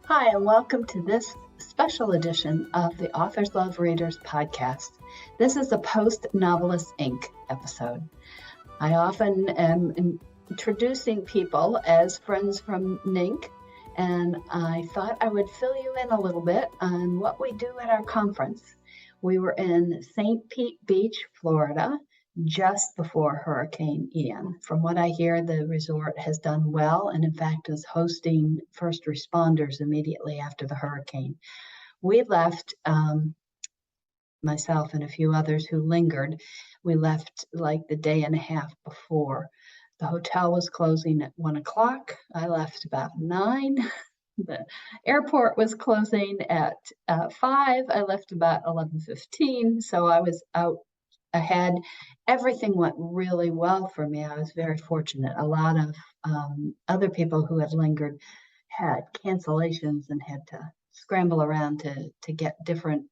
Hi, and welcome to this special edition of the Authors Love Readers podcast. This is a post-Novelists Inc. episode. I often am introducing people as friends from NINC, and I thought I would fill you in a little bit on what we do at our conference. We were in St. Pete Beach, Florida, just before Hurricane Ian. From what I hear, the resort has done well and in fact is hosting first responders immediately after the hurricane. We left, myself and a few others who lingered, we left like the day and a half before. The hotel was closing at 1 o'clock. I left about 9. The airport was closing at 5. I left about 11:15, so I was out ahead. Everything went really well for me. I was very fortunate. A lot of other people who had lingered had cancellations and had to scramble around to get different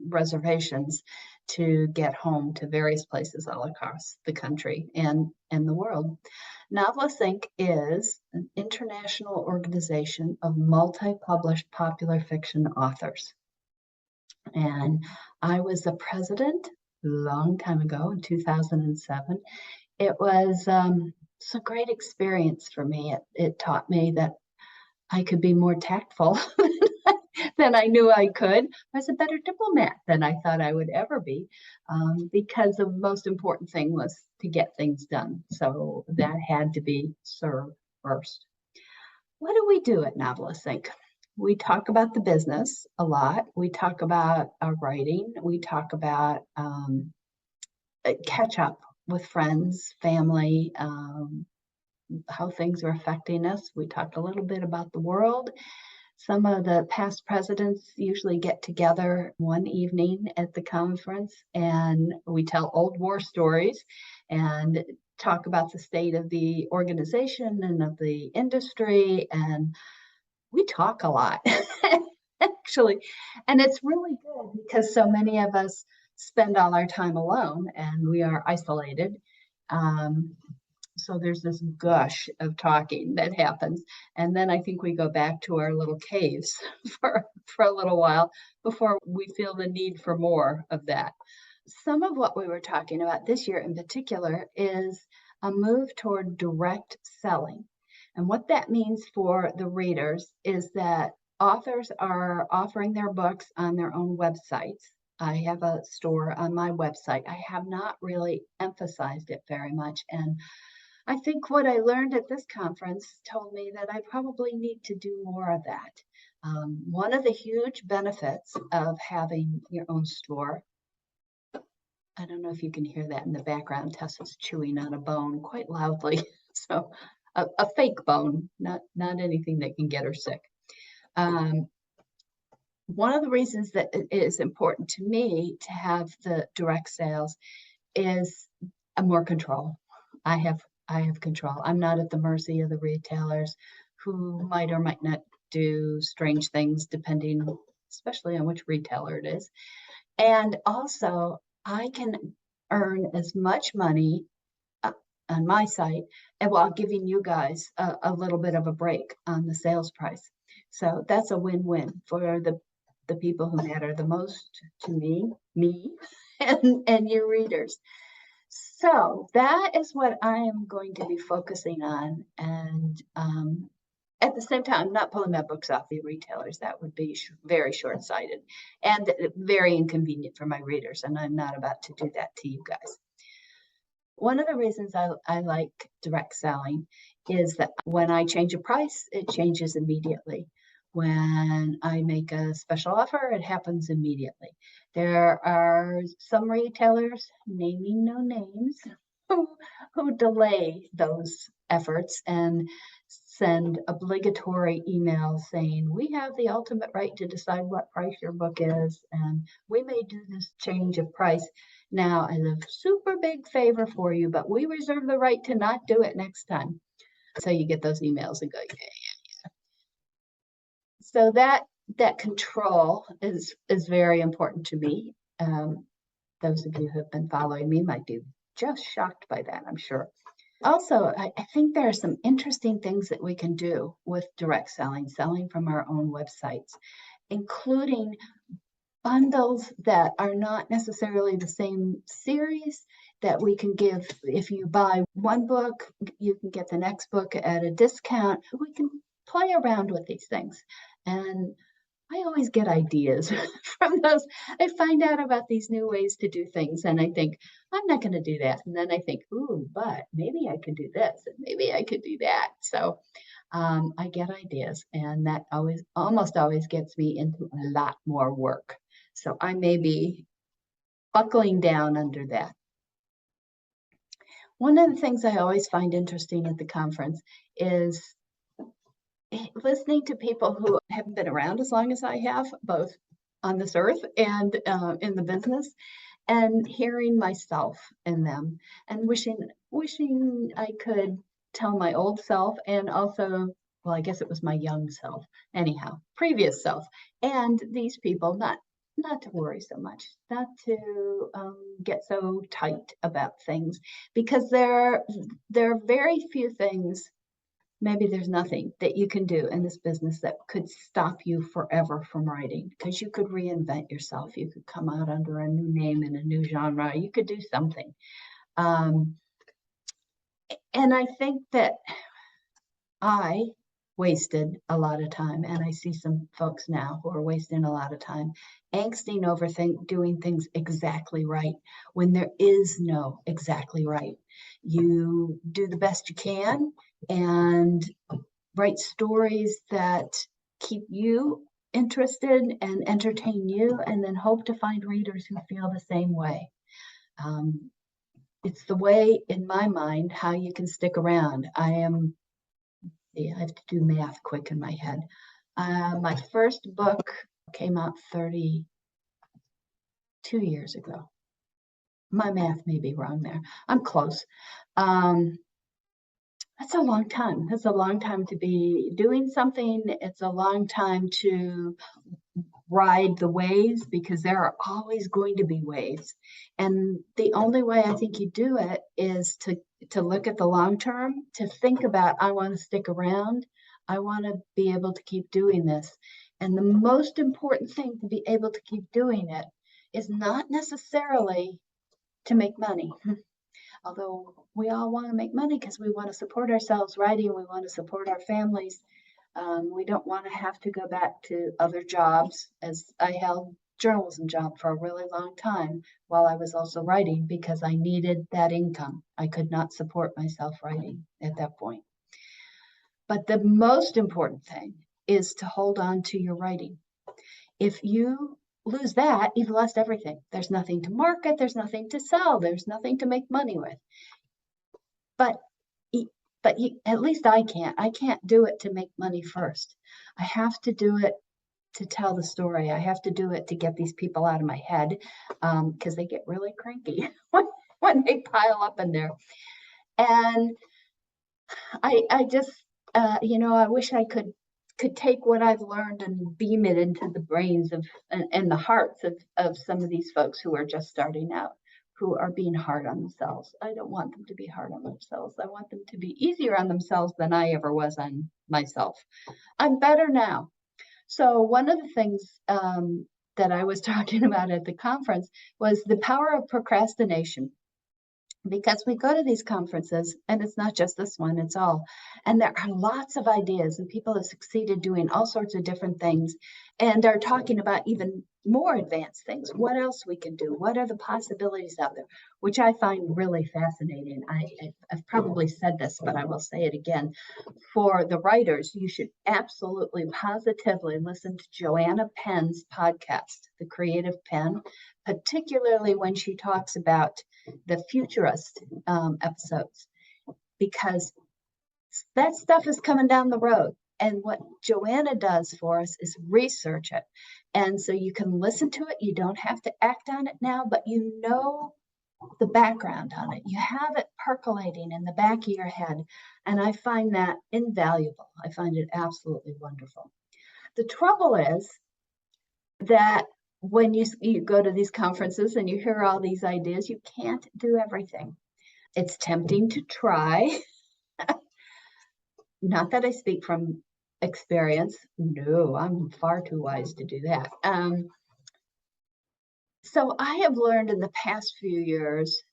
reservations to get home to various places all across the country and the world. Novelists Inc. is an international organization of multi-published popular fiction authors. And I was the president long time ago in 2007. It was a great experience for me. It taught me that I could be more tactful than I knew I could. I was a better diplomat than I thought I would ever be, because the most important thing was to get things done. So that had to be served first. What do we do at Novelists Inc? We talk about the business a lot. We talk about our writing. We talk about catch up with friends, family, how things are affecting us. We talked a little bit about the world. Some of the past presidents usually get together one evening at the conference and we tell old war stories and talk about the state of the organization and of the industry, and we talk a lot actually, and it's really good because so many of us spend all our time alone and we are isolated. So there's this gush of talking that happens, and then I think we go back to our little caves for a little while before we feel the need for more of that. Some of what we were talking about this year in particular is a move toward direct selling. And what that means for the readers is that authors are offering their books on their own websites. I have a store on my website. I have not really emphasized it very much. And I think what I learned at this conference told me that I probably need to do more of that. One of the huge benefits of having your own store, I don't know if you can hear that in the background, Tessa's chewing on a bone quite loudly. So a fake bone, not anything that can get her sick. One of the reasons that it is important to me to have the direct sales is more control. I have control. I'm not at the mercy of the retailers who might or might not do strange things depending, especially on which retailer it is. And also, I can earn as much money on my site and while giving you guys a little bit of a break on the sales price. So that's a win-win for the people who matter the most to me and your readers. So that is what I am going to be focusing on. And at the same time, I'm not pulling my books off the retailers. That would be very short-sighted and very inconvenient for my readers. And I'm not about to do that to you guys. One of the reasons I like direct selling is that when I change a price, it changes immediately. When I make a special offer, it happens immediately. There are some retailers, naming no names, who delay those efforts and send obligatory emails saying, we have the ultimate right to decide what price your book is, and we may do this change of price now as a super big favor for you, but we reserve the right to not do it next time. So you get those emails and go, yeah. So that control is very important to me. Those of you who have been following me might be just shocked by that, I'm sure. Also, I think there are some interesting things that we can do with direct selling from our own websites, including bundles that are not necessarily the same series that we can give. If you buy one book, you can get the next book at a discount. We can play around with these things. And I always get ideas from those. I find out about these new ways to do things, and I think, I'm not going to do that. And then I think, ooh, but maybe I could do this, and maybe I could do that. So I get ideas, and that almost always gets me into a lot more work. So I may be buckling down under that. One of the things I always find interesting at the conference is listening to people who haven't been around as long as I have, both on this earth and in the business, and hearing myself in them, and wishing I could tell my old self, and also, well, I guess it was my young self, anyhow, previous self, and these people, not to worry so much, not to get so tight about things, because there are very few things. Maybe there's nothing that you can do in this business that could stop you forever from writing, because you could reinvent yourself. You could come out under a new name and a new genre. You could do something. And I think that I wasted a lot of time, and I see some folks now who are wasting a lot of time angsting over doing things exactly right when there is no exactly right. You do the best you can and write stories that keep you interested and entertain you, and then hope to find readers who feel the same way. It's the way, in my mind, how you can stick around. I have to do math quick in my head. My first book came out 32 years ago. My math may be wrong there. I'm close. That's a long time. That's a long time to be doing something. It's a long time to ride the waves, because there are always going to be waves. And the only way I think you do it is to look at the long term, to think about, I want to stick around. I want to be able to keep doing this. And the most important thing to be able to keep doing it is not necessarily to make money. Although we all want to make money because we want to support ourselves writing, we want to support our families. We don't want to have to go back to other jobs, as I held journalism job for a really long time while I was also writing, because I needed that income. I could not support myself writing at that point. But the most important thing is to hold on to your writing. If you lose that, you've lost everything. There's nothing to market, there's nothing to sell, there's nothing to make money with. But at least I can't do it to make money first. I have to do it to tell the story. I have to do it to get these people out of my head, because they get really cranky when they pile up in there. And I just, I wish I could take what I've learned and beam it into the brains of and the hearts of some of these folks who are just starting out, who are being hard on themselves. I don't want them to be hard on themselves. I want them to be easier on themselves than I ever was on myself. I'm better now. So one of the things that I was talking about at the conference was the power of procrastination. Because we go to these conferences, and it's not just this one, it's all, and there are lots of ideas, and people have succeeded doing all sorts of different things, and are talking about even more advanced things, what else we can do, what are the possibilities out there, which I find really fascinating. I've probably said this, but I will say it again. For the writers, you should absolutely, positively listen to Joanna Penn's podcast, The Creative Pen, particularly when she talks about the futurist episodes, because that stuff is coming down the road. And what Joanna does for us is research it. And so you can listen to it. You don't have to act on it now, but you know the background on it. You have it percolating in the back of your head. And I find that invaluable. I find it absolutely wonderful. The trouble is that when you go to these conferences and you hear all these ideas, you can't do everything. It's tempting to try. Not that I speak from experience. No, I'm far too wise to do that. So I have learned in the past few years,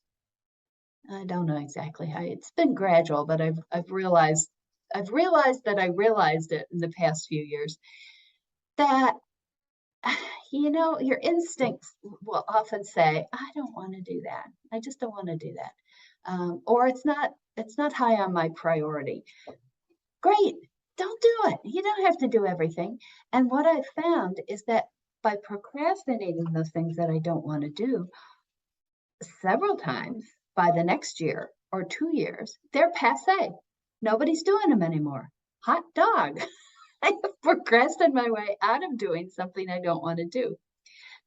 I don't know exactly how, it's been gradual, but I've realized that I realized it in the past few years, that your instincts will often say, I don't want to do that. I just don't want to do that. Or it's not high on my priority. Great, don't do it. You don't have to do everything. And what I've found is that by procrastinating those things that I don't want to do several times, by the next year or 2 years, they're passé. Nobody's doing them anymore. Hot dog. I have procrastinated my way out of doing something I don't want to do.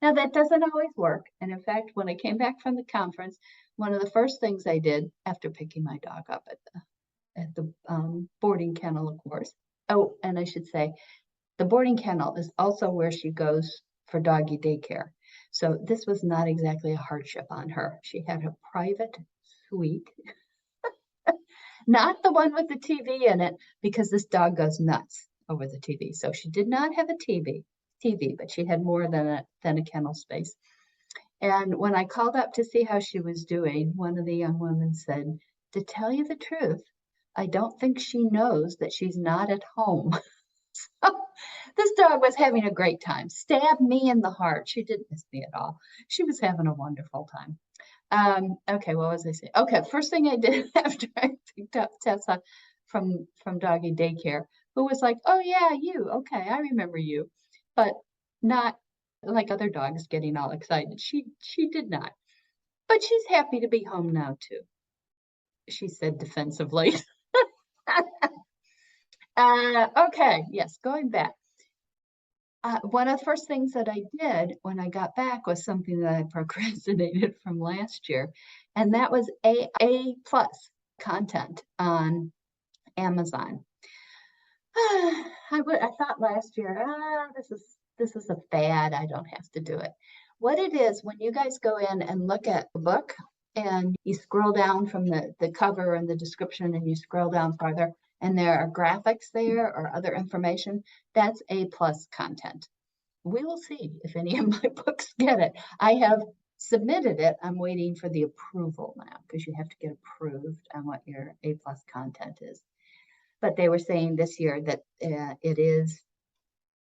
Now, that doesn't always work. And in fact, when I came back from the conference, one of the first things I did after picking my dog up at the boarding kennel, of course. Oh, and I should say, the boarding kennel is also where she goes for doggy daycare. So this was not exactly a hardship on her. She had a private suite, not the one with the TV in it, because this dog goes nuts over the TV. So she did not have a TV, but she had more than a kennel space. And when I called up to see how she was doing, one of the young women said, to tell you the truth, I don't think she knows that she's not at home. So this dog was having a great time. Stabbed me in the heart. She didn't miss me at all. She was having a wonderful time. Okay, what was I saying? Okay, first thing I did after I picked up Tessa from doggy daycare, who was like, oh yeah, you, okay, I remember you, but not like other dogs getting all excited. She did not, but she's happy to be home now too, she said defensively. Okay, yes, going back. One of the first things that I did when I got back was something that I procrastinated from last year, and that was A+ content on Amazon. I thought last year, this is a fad. I don't have to do it. What it is, when you guys go in and look at a book and you scroll down from the cover and the description and you scroll down farther, and there are graphics there or other information, that's A+ content. We will see if any of my books get it. I have submitted it. I'm waiting for the approval now, because you have to get approved on what your A+ content is. But they were saying this year that it is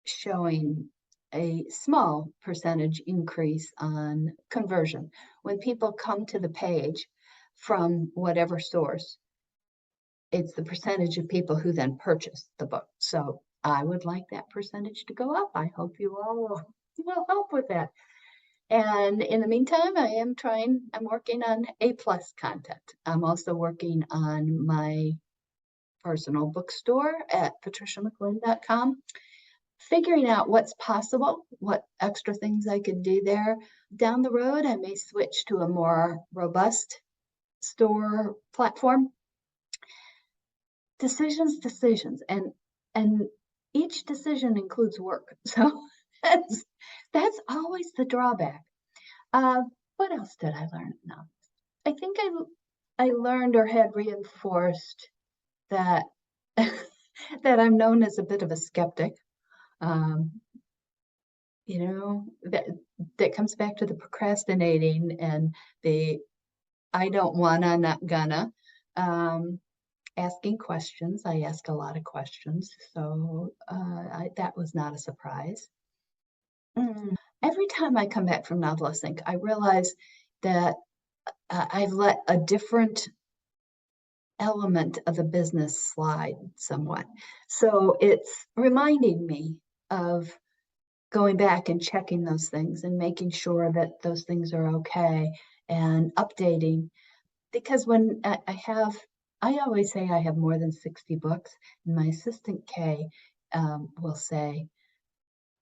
showing a small percentage increase on conversion. When people come to the page from whatever source, it's the percentage of people who then purchase the book. So I would like that percentage to go up. I hope you all will help with that. And in the meantime, I'm working on A+ content. I'm also working on my personal bookstore at patriciamclinn.com, figuring out what's possible, what extra things I could do there. Down the road, I may switch to a more robust store platform. Decisions, and each decision includes work. So that's always the drawback. What else did I learn? No, I think I learned or had reinforced that that I'm known as a bit of a skeptic. That comes back to the procrastinating and the I don't wanna, not gonna. Asking questions. I ask a lot of questions, so that was not a surprise. Every time I come back from Novelists Inc, I realize that I've let a different element of the business slide somewhat. So it's reminding me of going back and checking those things and making sure that those things are okay and updating. Because when I always say I have more than 60 books, and my assistant Kay will say,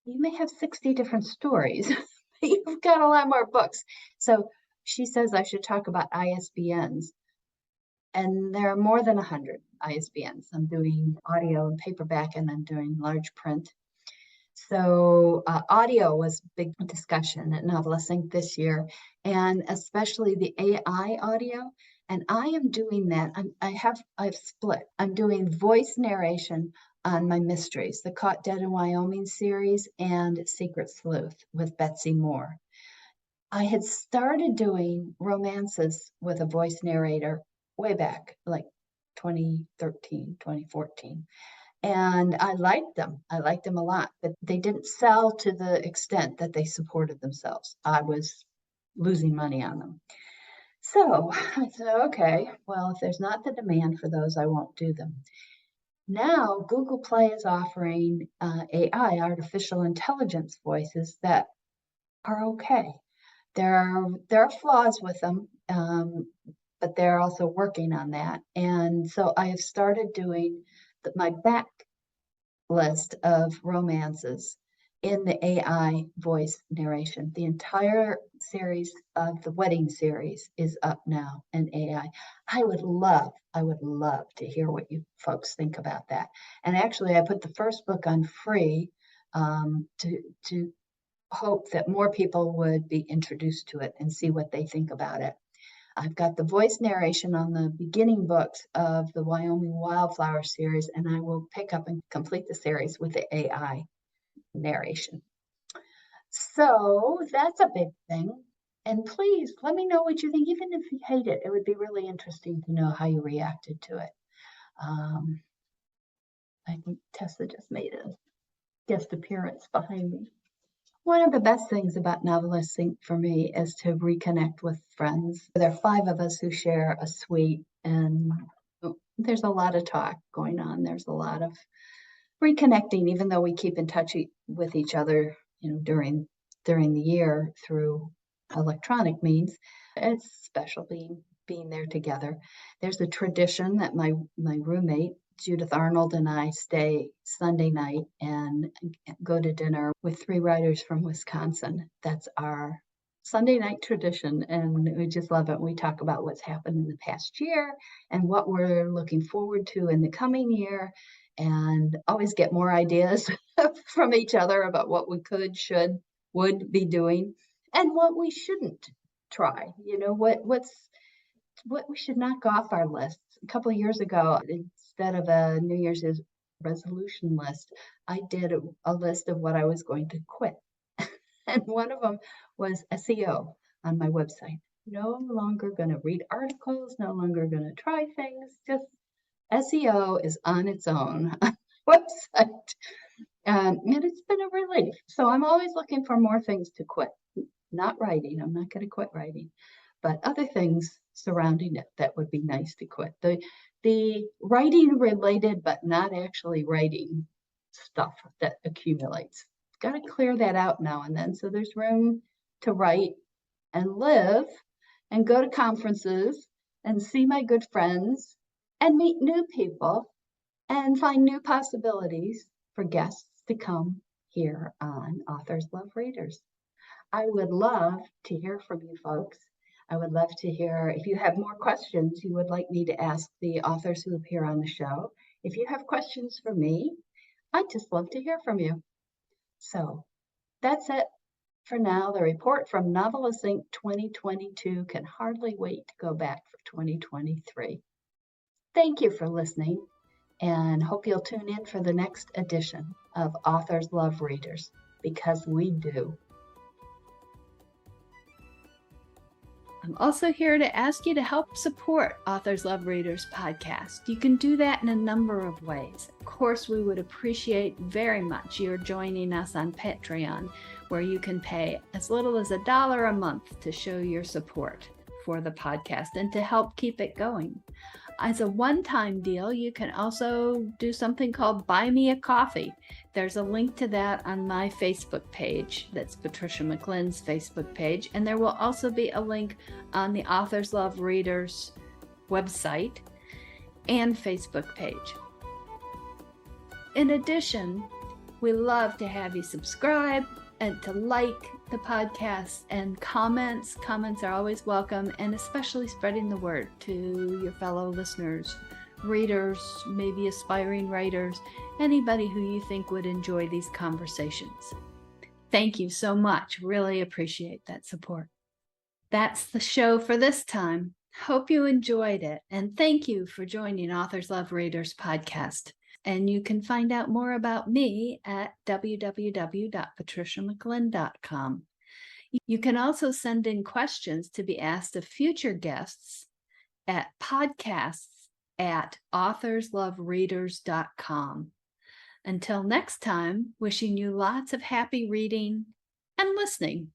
you may have 60 different stories, but you've got a lot more books. So she says I should talk about ISBNs. And there are more than 100 ISBNs. I'm doing audio and paperback, and I'm doing large print. So audio was a big discussion at Novelists Inc this year, and especially the AI audio. And I am doing that. I've split. I'm doing voice narration on my mysteries, the Caught Dead in Wyoming series and Secret Sleuth with Betsy Moore. I had started doing romances with a voice narrator way back, like 2013, 2014. And I liked them. I liked them a lot, but they didn't sell to the extent that they supported themselves. I was losing money on them. So I said, okay, well, if there's not the demand for those, I won't do them. Now, Google Play is offering AI, artificial intelligence voices that are okay. There are flaws with them, but they're also working on that. And so I have started doing my backlist of romances in the AI voice narration. The entire series of the wedding series is up now in AI. I would love to hear what you folks think about that. And actually, I put the first book on free to hope that more people would be introduced to it and see what they think about it. I've got the voice narration on the beginning books of the Wyoming Wildflower series, and I will pick up and complete the series with the AI narration. So that's a big thing. And please let me know what you think, even if you hate it. It would be really interesting to know how you reacted to it. I think Tessa just made a guest appearance behind me. One of the best things about Novelists Inc for me is to reconnect with friends. There are 5 of us who share a suite, and there's a lot of talk going on. There's a lot of reconnecting, even though we keep in touch with each other, during the year through electronic means. It's special being there together. There's a tradition that my roommate Judith Arnold and I stay Sunday night and go to dinner with 3 writers from Wisconsin. That's our Sunday night tradition, and we just love it. We talk about what's happened in the past year and what we're looking forward to in the coming year, and always get more ideas from each other about what we could, should, would be doing, and what we shouldn't try. What we should knock off our lists. A couple of years ago, instead of a New Year's resolution list, I did a list of what I was going to quit. And one of them was SEO on my website. No longer going to read articles, no longer going to try things, just SEO is on its own website. And it's been a relief. So I'm always looking for more things to quit. Not writing, I'm not going to quit writing, but other things surrounding it that would be nice to quit. The writing related, but not actually writing stuff that accumulates. Got to clear that out now and then, so there's room to write and live and go to conferences and see my good friends and meet new people and find new possibilities for guests to come here on Authors Love Readers. I would love to hear from you folks. I would love to hear if you have more questions you would like me to ask the authors who appear on the show. If you have questions for me, I'd just love to hear from you. So that's it for now. The report from Novelists Inc. 2022 can hardly wait to go back for 2023. Thank you for listening, and hope you'll tune in for the next edition of Authors Love Readers, because we do. I'm also here to ask you to help support Authors Love Readers podcast. You can do that in a number of ways. Of course, we would appreciate very much your joining us on Patreon, where you can pay as little as $1 a month to show your support for the podcast and to help keep it going. As a one-time deal, you can also do something called Buy Me a Coffee. There's a link to that on my Facebook page. That's Patricia McLinn's Facebook page. And there will also be a link on the Authors Love Readers website and Facebook page. In addition, we love to have you subscribe and to like the podcast, and comments. Comments are always welcome, and especially spreading the word to your fellow listeners, readers, maybe aspiring writers, anybody who you think would enjoy these conversations. Thank you so much. Really appreciate that support. That's the show for this time. Hope you enjoyed it, and thank you for joining Authors Love Readers podcast. And you can find out more about me at www.patriciamclinn.com. You can also send in questions to be asked of future guests at podcasts@authorslovereaders.com. Until next time, wishing you lots of happy reading and listening.